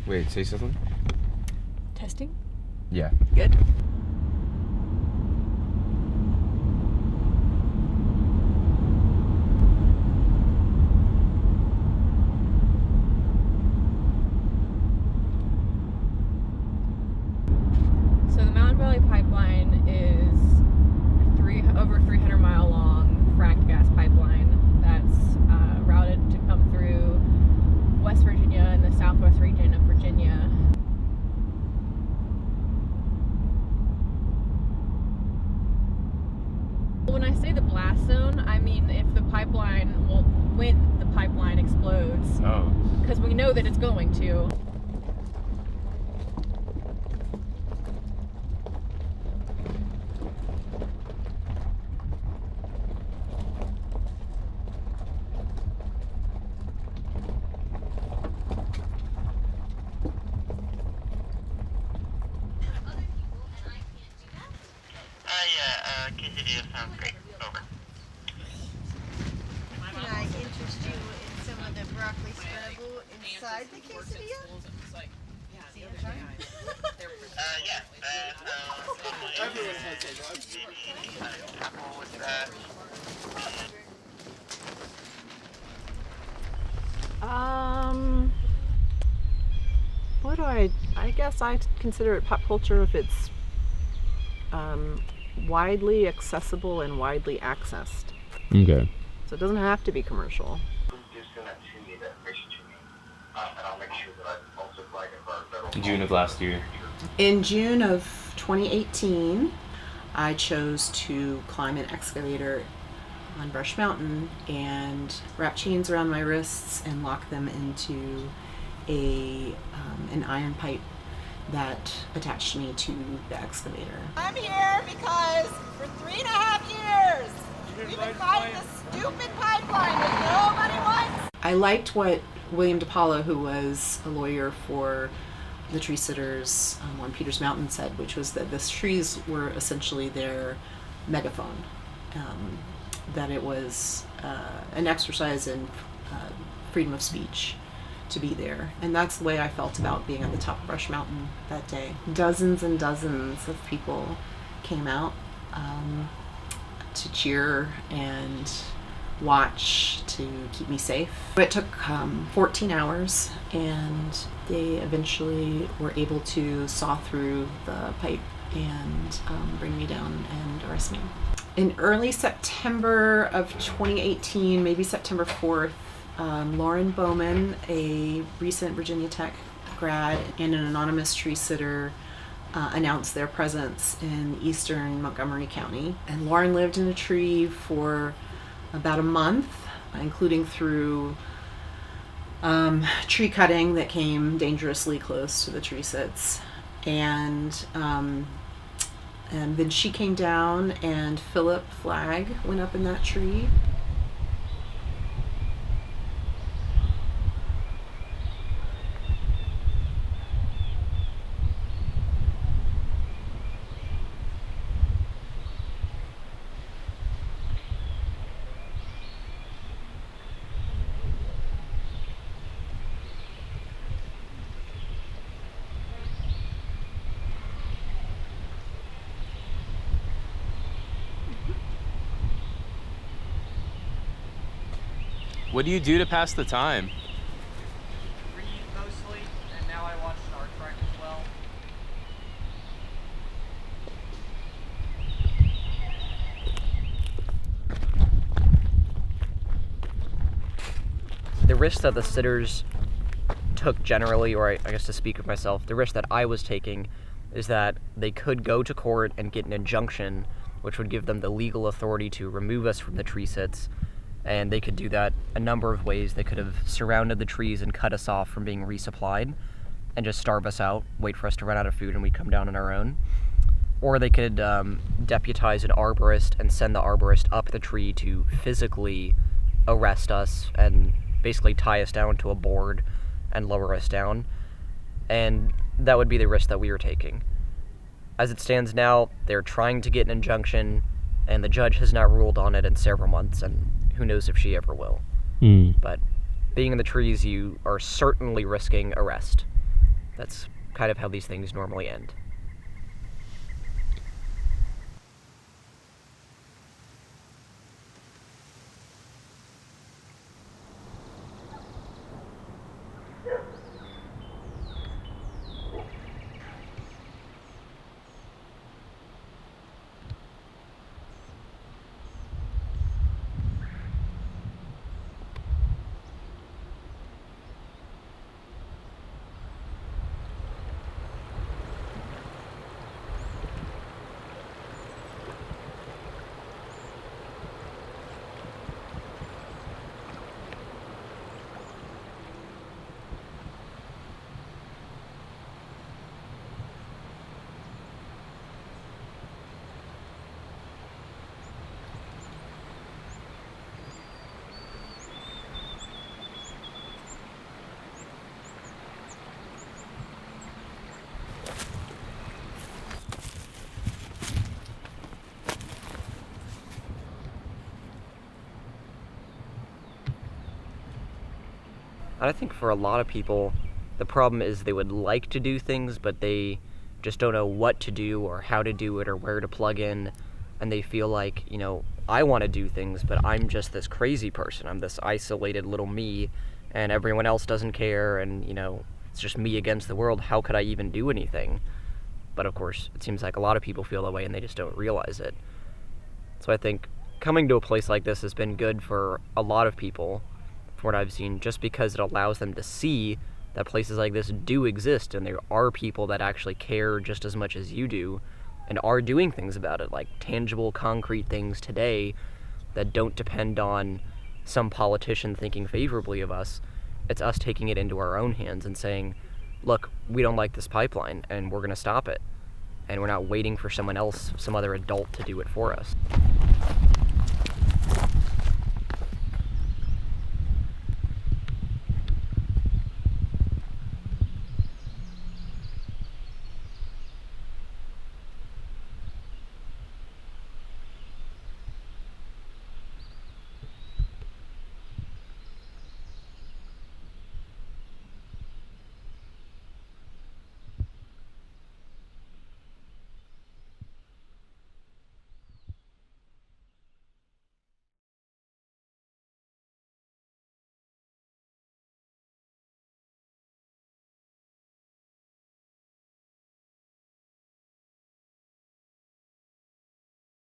Wait, say something? Testing? Yeah. Good. So the Mountain Valley Pipeline is over 300-mile long fracked gas pipeline that's routed to come through West Virginia and the southwest region of Virginia. When I say the blast zone, I mean if the pipeline, when the pipeline explodes. Oh. Because we know that it's going to. Quesadilla sounds great. Over. Can I interest you in some of the broccoli scramble inside the quesadilla? Yeah. Everyone has a apple with that. What do I guess I consider it pop culture if it's widely accessible and widely accessed. Okay. So it doesn't have to be commercial. June of last year. In June of 2018, I chose to climb an excavator on Brush Mountain and wrap chains around my wrists and lock them into an iron pipe that attached me to the excavator. I'm here because for 3.5 years we've been fighting this stupid pipeline that nobody wants. I liked what William DePaulo, who was a lawyer for the tree sitters on Peters Mountain, said, which was that the trees were essentially their megaphone, that it was an exercise in freedom of speech to be there. And that's the way I felt about being at the top of Brush Mountain that day. Dozens and dozens of people came out to cheer and watch to keep me safe. It took 14 hours, and they eventually were able to saw through the pipe and bring me down and arrest me. In early September of 2018, maybe September 4th, Lauren Bowman, a recent Virginia Tech grad and an anonymous tree sitter, announced their presence in eastern Montgomery County. And Lauren lived in a tree for about a month, including through tree cutting that came dangerously close to the tree sits. And then she came down, and Philip Flagg went up in that tree. What do you do to pass the time? Read mostly, and now I watch Star Trek as well. The risk that the sitters took generally, or I guess to speak of myself, the risk that I was taking is that they could go to court and get an injunction, which would give them the legal authority to remove us from the tree sits. And they could do that a number of ways. They could have surrounded the trees and cut us off from being resupplied and just starve us out, wait for us to run out of food, and we'd come down on our own. Or they could deputize an arborist and send the arborist up the tree to physically arrest us and basically tie us down to a board and lower us down. And that would be the risk that we were taking. As it stands now, they're trying to get an injunction, and the judge has not ruled on it in several months, and who knows if she ever will. But being in the trees, you are certainly risking arrest. That's kind of how these things normally end. I think for a lot of people, the problem is they would like to do things, but they just don't know what to do or how to do it or where to plug in. And they feel like, I want to do things, but I'm just this crazy person. I'm this isolated little me, and everyone else doesn't care, and, it's just me against the world. How could I even do anything? But of course, it seems like a lot of people feel that way and they just don't realize it. So I think coming to a place like this has been good for a lot of people, from what I've seen, just because it allows them to see that places like this do exist and there are people that actually care just as much as you do and are doing things about it, like tangible, concrete things today that don't depend on some politician thinking favorably of us. It's us taking it into our own hands and saying, look, we don't like this pipeline and we're going to stop it. And we're not waiting for someone else, some other adult, to do it for us.